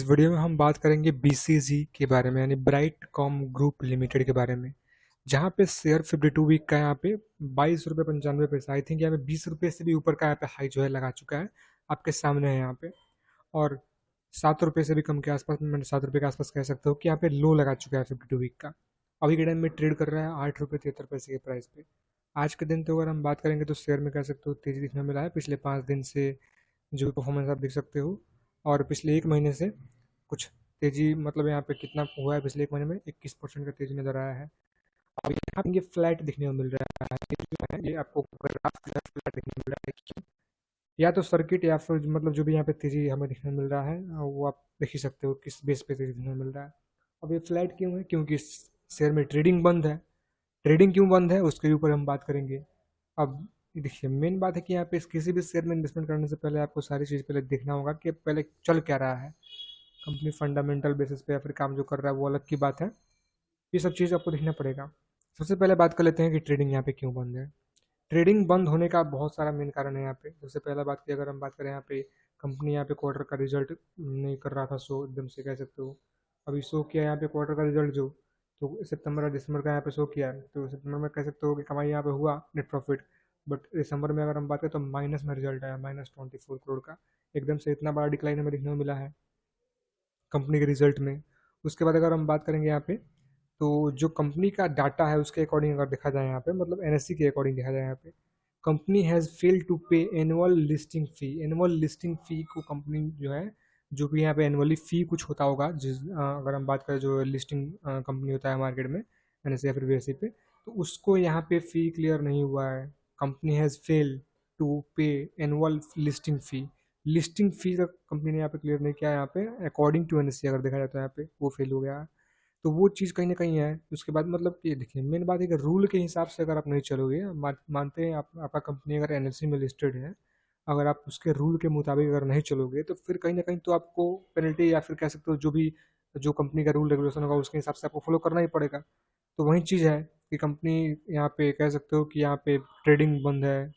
इस वीडियो में हम बात करेंगे बीसीजी के बारे में यानी ब्राइट कॉम ग्रुप लिमिटेड के बारे में। जहाँ पे शेयर 52 वीक का यहाँ पे 22 रुपये 95 पैसा, आई थिंक यहाँ पे 20 रुपये से भी ऊपर का यहाँ पे हाई जो है लगा चुका है। आपके सामने है यहाँ पे। और 7 रुपये से भी कम के आसपास, मैंने 7 रुपये के आसपास कह सकते हो कि यहाँ पे लो लगा चुका है 52 वीक का। अभी के टाइम में ट्रेड कर रहा है 8 रुपये 73 पैसे के प्राइस पे। आज के दिन तो अगर हम बात करेंगे तो शेयर में कह सकते हो तेजी दिखने मिला है। पिछले 5 दिन से जो भी परफॉर्मेंस आप देख सकते हो, और पिछले एक महीने से कुछ तेजी, मतलब यहाँ पे कितना हुआ है पिछले एक महीने में 21% का तेजी नजर आया है। अब यहाँ पे ये फ्लैट दिखने को मिल रहा है। ये जो है ये आपको ग्राफ फ्लैट दिखने को मिल रहा है। क्यों? या तो सर्किट या फिर मतलब जो भी यहाँ पे तेजी हमें दिखने को मिल रहा है वो आप देख ही सकते हो किस बेस पे तेजी दिखने को मिल रहा है। अब ये फ्लैट क्यों है? क्योंकि इस शेयर में ट्रेडिंग बंद है। ट्रेडिंग क्यों बंद है उसके ऊपर हम बात करेंगे। अब देखिए, मेन बात है कि यहाँ पे किसी भी शेयर में इन्वेस्टमेंट करने से पहले आपको सारी चीज़ पहले देखना होगा कि पहले चल क्या रहा है। कंपनी फंडामेंटल बेसिस पे या फिर काम जो कर रहा है वो अलग की बात है। ये सब चीज़ आपको देखना पड़ेगा। सबसे पहले बात कर लेते हैं कि ट्रेडिंग यहाँ पे क्यों बंद है। ट्रेडिंग बंद होने का बहुत सारा मेन कारण है यहाँ पे। सबसे पहला बात की अगर हम बात करें, यहाँ पे कंपनी यहाँ पे क्वार्टर का रिजल्ट नहीं कर रहा था शो, एकदम से कह सकते हो। अभी शो किया यहाँ पे क्वार्टर का रिजल्ट जो, तो सितंबर और दिसंबर का यहाँ पे शो किया है। तो सितंबर में कह सकते हो कि कमाई यहाँ पे हुआ, नेट प्रॉफिट। बट दिसंबर में अगर हम बात करें तो माइनस में रिजल्ट आया, -24 करोड़ का। एकदम से इतना बड़ा डिक्लाइन हमें देखने को मिला है कंपनी के रिजल्ट में। उसके बाद अगर हम बात करेंगे यहाँ पे, तो जो कंपनी का डाटा है उसके अकॉर्डिंग अगर देखा जाए यहाँ पे, मतलब एनएससी के अकॉर्डिंग देखा जाए यहाँ पे, कंपनी हैज़ फेल्ड टू पे एनुअल लिस्टिंग फ़ी। एनुअल लिस्टिंग फ़ी को कंपनी जो है, जो भी यहाँ पे एनुअली फ़ी कुछ होता होगा, अगर हम बात करें जो लिस्टिंग कंपनी होता है मार्केट में एनएससी या फिर बीएसई पे, तो उसको यहाँ पे फ़ी क्लियर नहीं हुआ है। कंपनी हैज़ फेल टू पे एनुअल लिस्टिंग फ़ी। लिस्टिंग फ़ी का कंपनी ने यहाँ पे क्लियर नहीं किया। यहाँ पे अकॉर्डिंग टू एनएससी अगर देखा जाए तो यहाँ पे वो फेल हो गया है। तो वो चीज़ कहीं न कहीं है। उसके बाद मतलब ये देखिए, मेन बात है कि रूल के हिसाब से अगर आप नहीं चलोगे, मानते हैं आप, आपका कंपनी अगर एनएससी में लिस्टेड है, अगर आप उसके रूल के मुताबिक अगर नहीं चलोगे तो फिर कहीं न कहीं तो आपको पेनल्टी या फिर कह सकते हो जो भी जो कंपनी का रूल रेगुलेशन होगा उसके हिसाब से आपको फॉलो करना ही पड़ेगा। तो वही चीज़ है कि कंपनी यहाँ पे कह सकते हो कि यहाँ पे ट्रेडिंग बंद है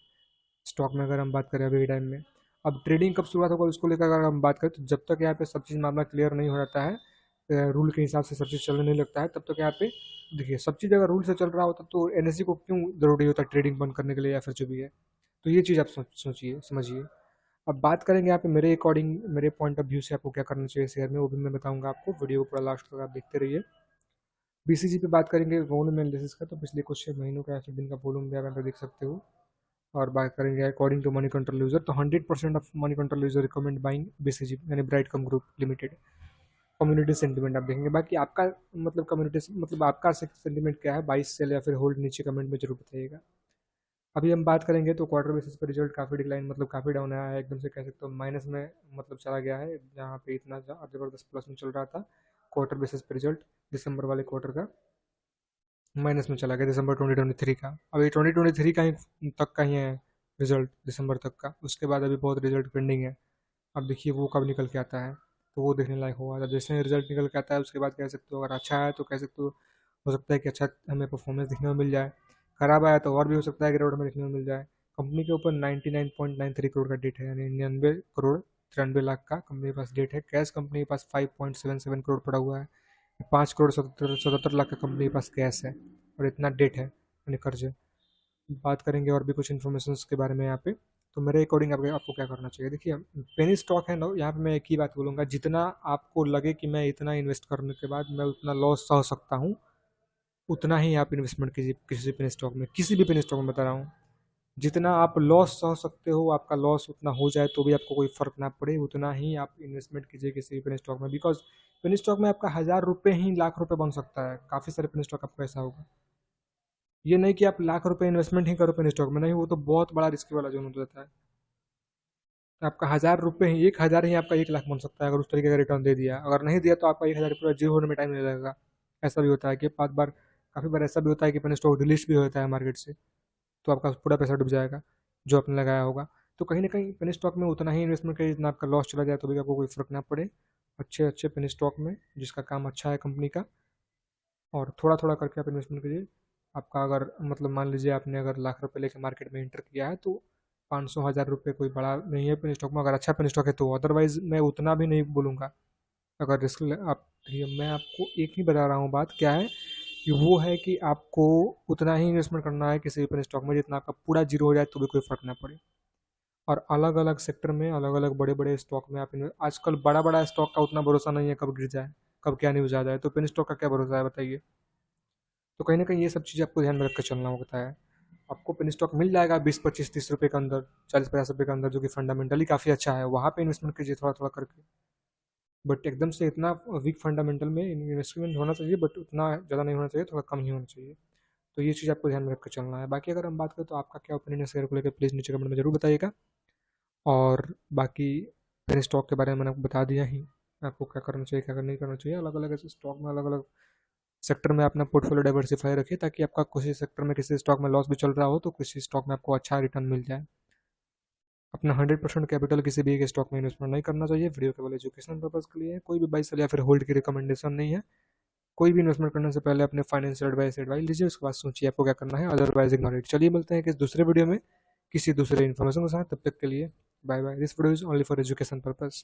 स्टॉक में, अगर हम बात करें अभी के टाइम में। अब ट्रेडिंग कब शुरुआत होगा उसको लेकर अगर हम बात करें, तो जब तक यहाँ पे सब चीज़ मामला क्लियर नहीं हो जाता है, रूल के हिसाब से सब चीज़ चलने नहीं लगता है, तब तक यहाँ पे देखिए सब चीज़ अगर रूल से चल रहा होता तो एनएससी को क्यों ज़रूरी होता है ट्रेडिंग बंद करने के लिए या फिर जो भी है। तो ये चीज़ आप सोचिए समझिए। अब बात करेंगे यहाँ पे मेरे अकॉर्डिंग, मेरे पॉइंट ऑफ व्यू से आपको क्या करना चाहिए शेयर में, वो भी मैं बताऊंगा आपको। वीडियो को पूरा लास्ट तक आप देखते रहिए। बीसीजी पे बात करेंगे वॉल्यूम एनालिसिस का, तो पिछले कुछ महीनों का या फिर दिन का वॉल्यूम भी आप यहाँ पे देख सकते हो। और बात करेंगे according to Moneycontrol user, तो 100% of Moneycontrol user recommend buying BCG यानी Brightcom Group Limited. Community sentiment आप देखेंगे। बाकी आपका मतलब कम्युनिटी मतलब आपका सेंटीमेंट क्या है, बाई सेल या फिर होल्ड, नीचे कमेंट में जरूर बताइएगा। अभी हम बात करेंगे तो क्वार्टर बेसिस पर रिजल्ट काफ़ी डिक्लाइन, मतलब काफ़ी डाउन आया है, एकदम से कह सकते हो माइनस में मतलब चला गया है। जहाँ पे इतना ज़बरदस्त प्लस में चल रहा था क्वार्टर बेसिस पर रिजल्ट, दिसंबर वाले क्वार्टर का माइनस में चला गया दिसंबर 2023 का। अभी 2023 का ही तक का ही है रिजल्ट, दिसंबर तक का। उसके बाद अभी बहुत रिजल्ट पेंडिंग है। अब देखिए वो कब निकल के आता है, तो वो देखने लायक होगा। जब जैसे रिजल्ट निकल के आता है उसके बाद कह सकते हो अगर अच्छा है तो कह सकते हो सकता है कि अच्छा हमें परफॉर्मेंस दिखने में मिल जाए। खराब आया तो और भी हो सकता है कि रोड में दिखने में मिल जाए। कंपनी के ऊपर 99.93 करोड़ का डेट है, यानी 99 करोड़ 93 लाख का कंपनी के पास डेट है। कैश कंपनी के पास 5.77 करोड़ पड़ा हुआ है। 5 करोड़ 77 लाख का कंपनी के पास कैश है, और इतना डेट है यानी कर्ज है। बात करेंगे और भी कुछ इन्फॉर्मेशन के बारे में यहाँ पे। तो मेरे अकॉर्डिंग आपको क्या करना चाहिए, देखिए पेनी स्टॉक है ना, यहाँ पे मैं एक ही बात बोलूँगा, जितना आपको लगे कि मैं इतना इन्वेस्ट करने के बाद मैं उतना लॉस सह सकता हूँ, उतना ही आप इन्वेस्टमेंट कीजिए किसी पेनी स्टॉक में, किसी भी पेनी स्टॉक में बता रहा हूँ। जितना आप लॉस सह सकते हो, आपका लॉस उतना हो जाए तो भी आपको कोई फर्क ना पड़े, उतना ही आप इन्वेस्टमेंट कीजिए किसी भी पेनी स्टॉक में। बिकॉज पेनी स्टॉक में आपका 1000 रुपये ही लाख रुपये बन सकता है। काफ़ी सारे पेनी स्टॉक आपको ऐसा होगा। ये नहीं कि आप लाख रुपए इन्वेस्टमेंट ही करो पेनी स्टॉक में, नहीं, वो तो बहुत बड़ा रिस्क वाला जोन हो जाता है। तो आपका 1000 रुपये ही, 1000 ही आपका 1 लाख बन सकता है अगर उस तरीके का रिटर्न दे दिया। अगर नहीं दिया तो आपका 1000 रुपये जीरो होने में टाइम नहीं लगेगा। ऐसा भी होता है कि 5 बार, काफ़ी बार ऐसा भी होता है कि पेनी स्टॉक डिलीट भी होता है मार्केट से, तो आपका पूरा पैसा डूब जाएगा जो आपने लगाया होगा। तो कहीं ना कहीं पेनी स्टॉक में उतना ही इन्वेस्टमेंट करिए जितना आपका लॉस चला जाए तो भी आपको कोई फर्क ना पड़े। अच्छे अच्छे पेनी स्टॉक में जिसका काम अच्छा है कंपनी का, और थोड़ा थोड़ा करके आप इन्वेस्टमेंट करिए। आपका अगर मतलब मान लीजिए आपने अगर लाख रुपए लेके मार्केट में एंटर किया है, तो 500 1000 रुपये कोई बड़ा नहीं है पेन स्टॉक में, अगर अच्छा पेन स्टॉक है तो। अदरवाइज मैं उतना भी नहीं बोलूँगा अगर रिस्क आप देखिए, मैं आपको एक ही बता रहा हूँ, बात क्या है कि वो है कि आपको उतना ही इन्वेस्टमेंट करना है किसी भी स्टॉक में जितना आपका पूरा जीरो हो जाए तो भी कोई फर्क ना पड़े। और अलग अलग सेक्टर में अलग अलग बड़े बड़े स्टॉक में आप आजकल बड़ा बड़ा स्टॉक का उतना भरोसा नहीं है, कब गिर जाए कब क्या न्यूज़ आ जाए, तो पेन स्टॉक का क्या भरोसा है बताइए। तो कहीं ना कहीं ये सब चीज़ आपको ध्यान में रख कर चलना होता है। आपको पेन स्टॉक मिल जाएगा 20 25 30 रुपये के अंदर, 40 50 रुपये के अंदर, जो कि फंडामेंटली काफ़ी अच्छा है, वहाँ पे इन्वेस्टमेंट कीजिए थोड़ा थोड़ा करके। बट एकदम से इतना वीक फंडामेंटल में इन्वेस्टमेंट होना चाहिए, बट उतना ज़्यादा नहीं होना चाहिए, थोड़ा कम ही होना चाहिए। तो ये चीज़ आपको ध्यान में रख कर चलना है। बाकी अगर हम बात करें तो आपका क्या ओपिनियन है शेयर को लेकर, प्लीज़ नीचे कमेंट में जरूर बताइएगा। और बाकी मैंने स्टॉक के बारे में मैंने आपको बता दिया ही, आपको क्या करना चाहिए क्या नहीं करना चाहिए। अलग अलग ऐसे स्टॉक में अलग अलग सेक्टर में अपना पोर्टफोलियो डाइवर्सिफाई रखिए, ताकि आपका किसी सेक्टर में किसी स्टॉक में लॉस भी चल रहा हो तो किसी स्टॉक में आपको अच्छा रिटर्न मिल जाए। अपना 100% कैपिटल किसी भी एक स्टॉक में इन्वेस्टमेंट नहीं करना चाहिए। वीडियो केवल एजुकेशन पर्पज के लिए है, कोई भी बाई सेल या फिर होल्ड की रिकमेंडेशन नहीं है। कोई भी इन्वेस्टमेंट करने से पहले अपने फाइनेंशियल एडवाइस लीजिए, उसके बाद सोचिए आपको क्या करना है, अदरवाइज इग्नोर इट। चलिए मिलते हैं किसी दूसरे वीडियो में किसी दूसरे इन्फॉर्मेशन के साथ, तब तक के लिए bye bye. This video is only for education purpose.